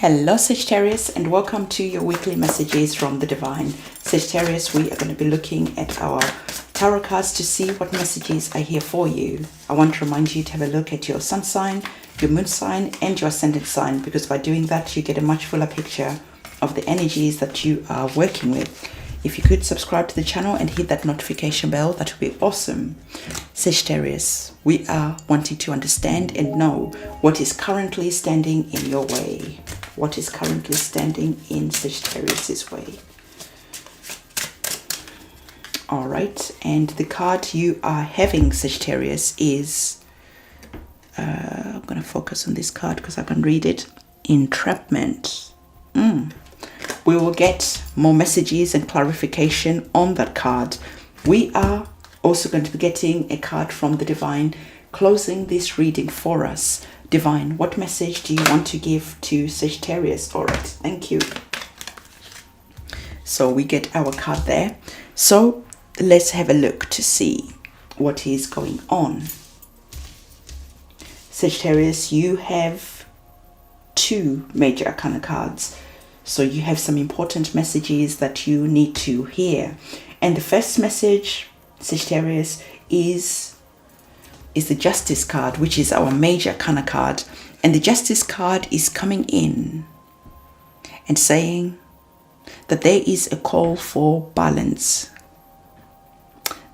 Hello Sagittarius, and welcome to your weekly messages from the Divine. Sagittarius, we are going to be looking at our tarot cards to see what messages are here for you. I want to remind you to have a look at your sun sign, your moon sign and your ascendant sign, because by doing that you get a much fuller picture of the energies that you are working with. If you could subscribe to the channel and hit that notification bell, that would be awesome. Sagittarius, we are wanting to understand and know what is currently standing in your way. What is currently standing in Sagittarius's way. All right, and the card you are having, Sagittarius, is I'm going to focus on this card because I can read it. Entrapment. We will get more messages and clarification on that card. We are also going to be getting a card from the Divine closing this reading for us. Divine, what message do you want to give to Sagittarius? All right, thank you. So we get our card there. So let's have a look to see what is going on. Sagittarius, you have two major arcana cards. So you have some important messages that you need to hear. And the first message, Sagittarius, is the Justice card, which is our major arcana card. And the Justice card is coming in and saying that there is a call for balance.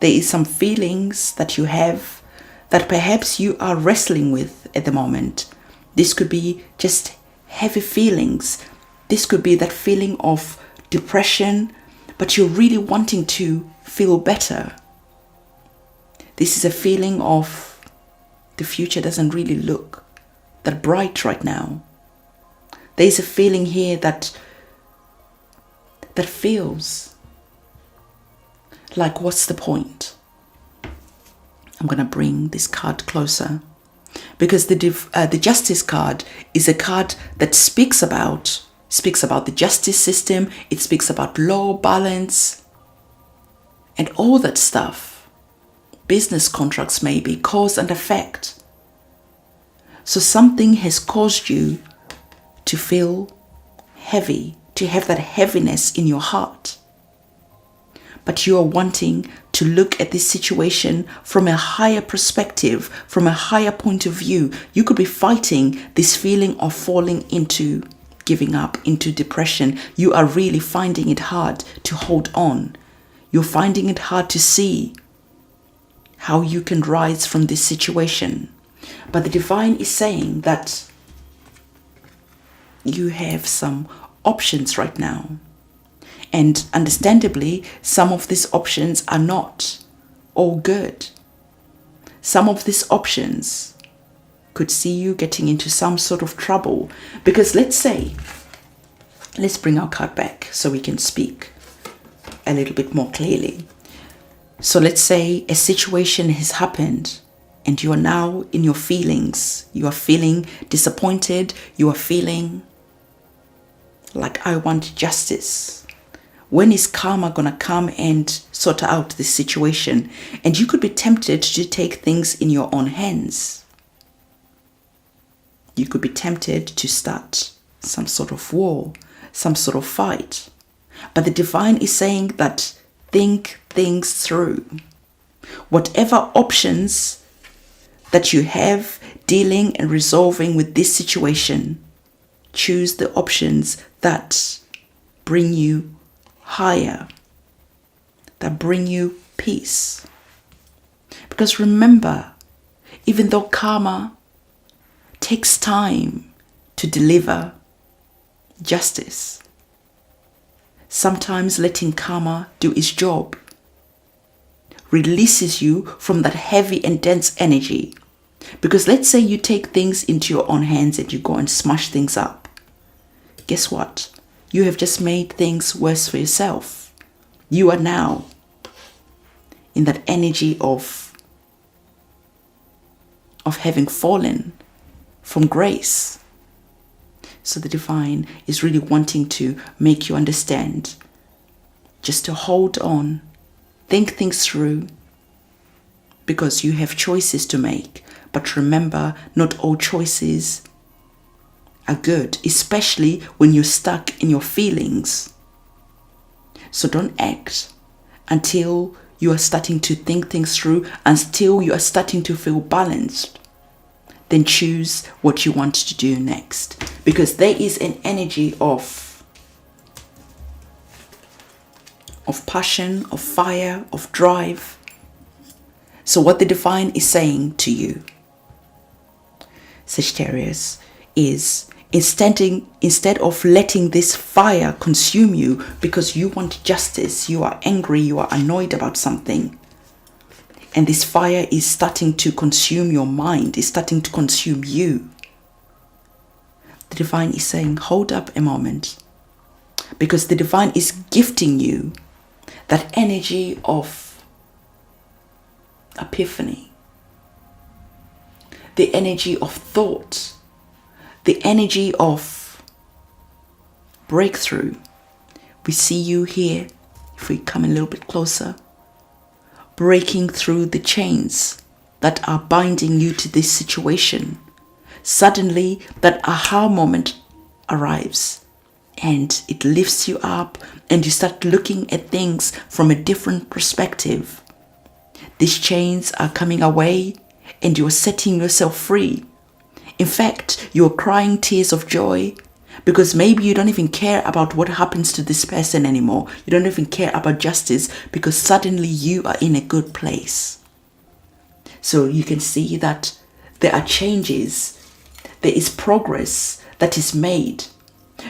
There is some feelings that you have that perhaps you are wrestling with at the moment. This could be just heavy feelings. This could be that feeling of depression, but you're really wanting to feel better. This is a feeling of the future doesn't really look that bright right now. There is a feeling here that feels like, what's the point? I'm going to bring this card closer because the Justice card is a card that speaks about the justice system. It speaks about law, balance, and all that stuff. Business contracts, maybe, cause and effect. So something has caused you to feel heavy, to have that heaviness in your heart. But you are wanting to look at this situation from a higher perspective, from a higher point of view. You could be fighting this feeling of falling into giving up, into depression. You are really finding it hard to hold on. You're finding it hard to see how you can rise from this situation. But the Divine is saying that you have some options right now. And understandably, some of these options are not all good. Some of these options could see you getting into some sort of trouble. Because let's bring our card back so we can speak a little bit more clearly. So let's say a situation has happened and you are now in your feelings. You are feeling disappointed. You are feeling like, I want justice. When is karma going to come and sort out this situation? And you could be tempted to take things in your own hands. You could be tempted to start some sort of war, some sort of fight. But the Divine is saying that think things through. Whatever options that you have dealing and resolving with this situation, choose the options that bring you higher, that bring you peace. Because remember, even though karma takes time to deliver justice, sometimes letting karma do its job releases you from that heavy and dense energy. Because let's say you take things into your own hands and you go and smash things up. Guess what? You have just made things worse for yourself. You are now in that energy of having fallen from grace. So the Divine is really wanting to make you understand just to hold on, think things through, because you have choices to make. But remember, not all choices are good, especially when you're stuck in your feelings. So don't act until you are starting to think things through, until you are starting to feel balanced. Then choose what you want to do next. Because there is an energy of passion, of fire, of drive. So what the divine is saying to you, Sagittarius, is instead of letting this fire consume you because you want justice, you are angry, you are annoyed about something, and this fire is starting to consume your mind, is starting to consume you, the divine is saying, hold up a moment, because the divine is gifting you that energy of epiphany, the energy of thought, the energy of breakthrough. We see you here, if we come a little bit closer, breaking through the chains that are binding you to this situation. Suddenly, that aha moment arrives and it lifts you up and you start looking at things from a different perspective. These chains are coming away and you are setting yourself free. In fact, you're crying tears of joy because maybe you don't even care about what happens to this person anymore. You don't even care about justice because suddenly you are in a good place. So you can see that there are changes, there is progress that is made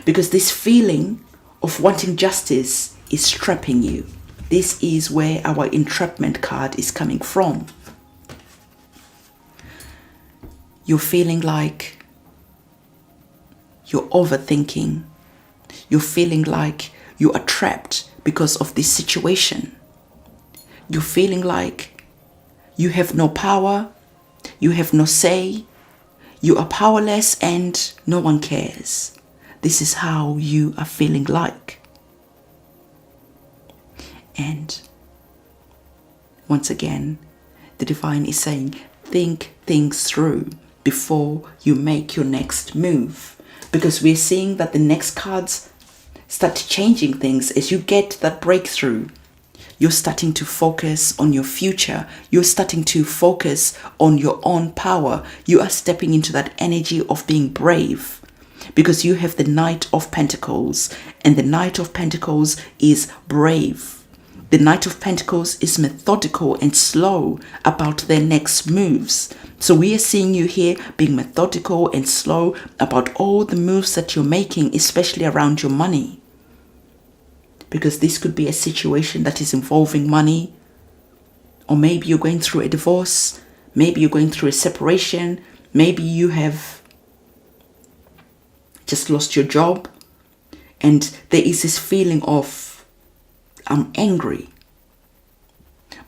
because this feeling of wanting justice is trapping you. This is where our entrapment card is coming from. You're feeling like you're overthinking. You're feeling like you are trapped because of this situation. You're feeling like you have no power, you have no say, you are powerless and no one cares. This is how you are feeling like. And once again, the divine is saying, think things through before you make your next move. Because we're seeing that the next cards start changing things as you get that breakthrough. You're starting to focus on your future. You're starting to focus on your own power. You are stepping into that energy of being brave. Because you have the Knight of Pentacles. And the Knight of Pentacles is brave. The Knight of Pentacles is methodical and slow about their next moves. So we are seeing you here being methodical and slow about all the moves that you're making, especially around your money. Because this could be a situation that is involving money. Or maybe you're going through a divorce. Maybe you're going through a separation. Maybe you have just lost your job. And there is this feeling of, I'm angry.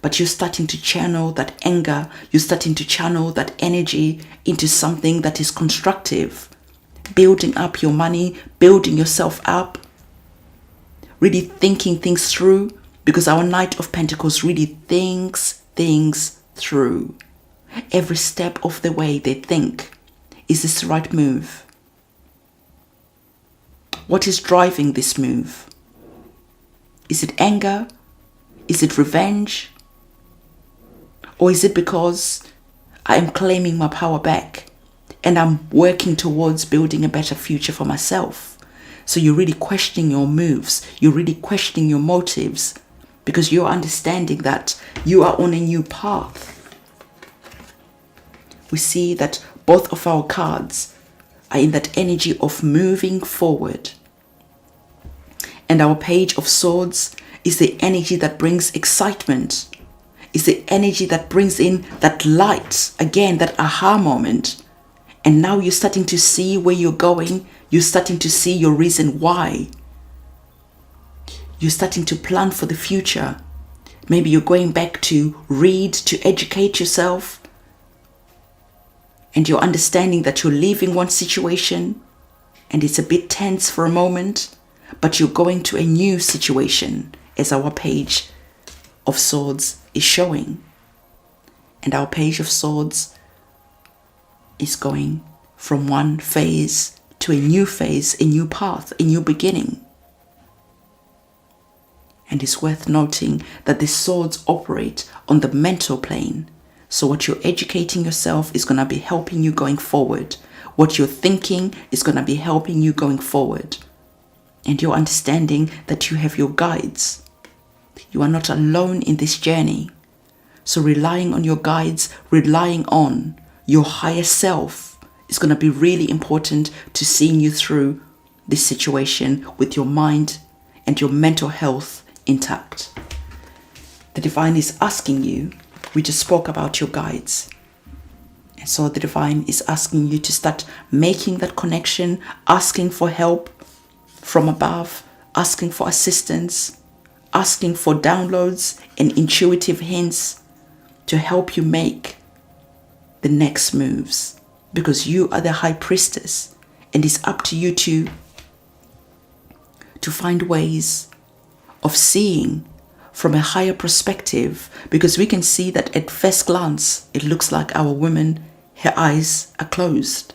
But you're starting to channel that anger. You're starting to channel that energy into something that is constructive. Building up your money, building yourself up. Really thinking things through. Because our Knight of Pentacles really thinks things through. Every step of the way they think, is this the right move? What is driving this move? Is it anger? Is it revenge? Or is it because I am claiming my power back and I'm working towards building a better future for myself? So you're really questioning your moves. You're really questioning your motives because you're understanding that you are on a new path. We see that both of our cards are in that energy of moving forward. And our Page of Swords is the energy that brings excitement. Is the energy that brings in that light. Again, that aha moment. And now you're starting to see where you're going. You're starting to see your reason why. You're starting to plan for the future. Maybe you're going back to read, to educate yourself. And you're understanding that you're leaving one situation. And it's a bit tense for a moment. But you're going to a new situation, as our Page of Swords is showing. And our Page of Swords is going from one phase to a new phase, a new path, a new beginning. And it's worth noting that the swords operate on the mental plane. So what you're educating yourself is going to be helping you going forward. What you're thinking is going to be helping you going forward. And you're understanding that you have your guides. You are not alone in this journey. So relying on your guides, relying on your higher self is going to be really important to seeing you through this situation with your mind and your mental health intact. The divine is asking you, we just spoke about your guides. And so the divine is asking you to start making that connection, asking for help from above, asking for assistance, asking for downloads and intuitive hints to help you make the next moves, because you are the high priestess and it's up to you to find ways of seeing from a higher perspective, because we can see that at first glance it looks like our woman, her eyes are closed,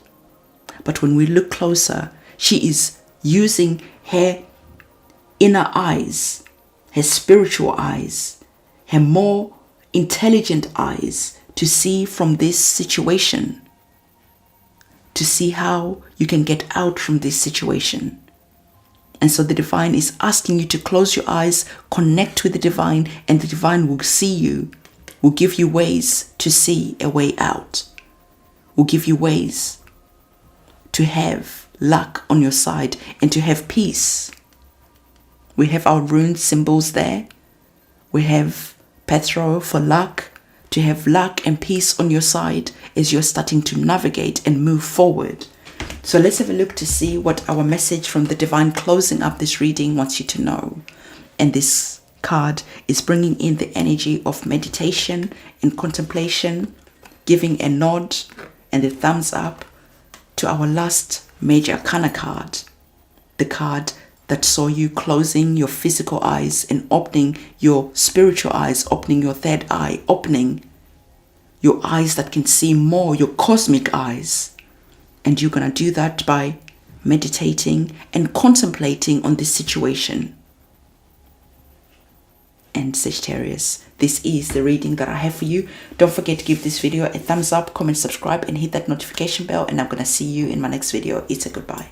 but when we look closer, she is using her inner eyes, her spiritual eyes, her more intelligent eyes to see from this situation, to see how you can get out from this situation. And so the divine is asking you to close your eyes, connect with the divine, and the divine will see you, will give you ways to see a way out, will give you ways to have luck on your side and to have peace. We have our rune symbols there. We have Petro for luck, to have luck and peace on your side as you're starting to navigate and move forward. So let's have a look to see what our message from the divine closing up this reading wants you to know. And this card is bringing in the energy of meditation and contemplation, giving a nod and a thumbs up to our last major arcana card, the card that saw you closing your physical eyes and opening your spiritual eyes, opening your third eye, opening your eyes that can see more, your cosmic eyes. And you're going to do that by meditating and contemplating on this situation. And Sagittarius, this is the reading that I have for you. Don't forget to give this video a thumbs up, comment, subscribe, and hit that notification bell. And I'm going to see you in my next video. It's a goodbye.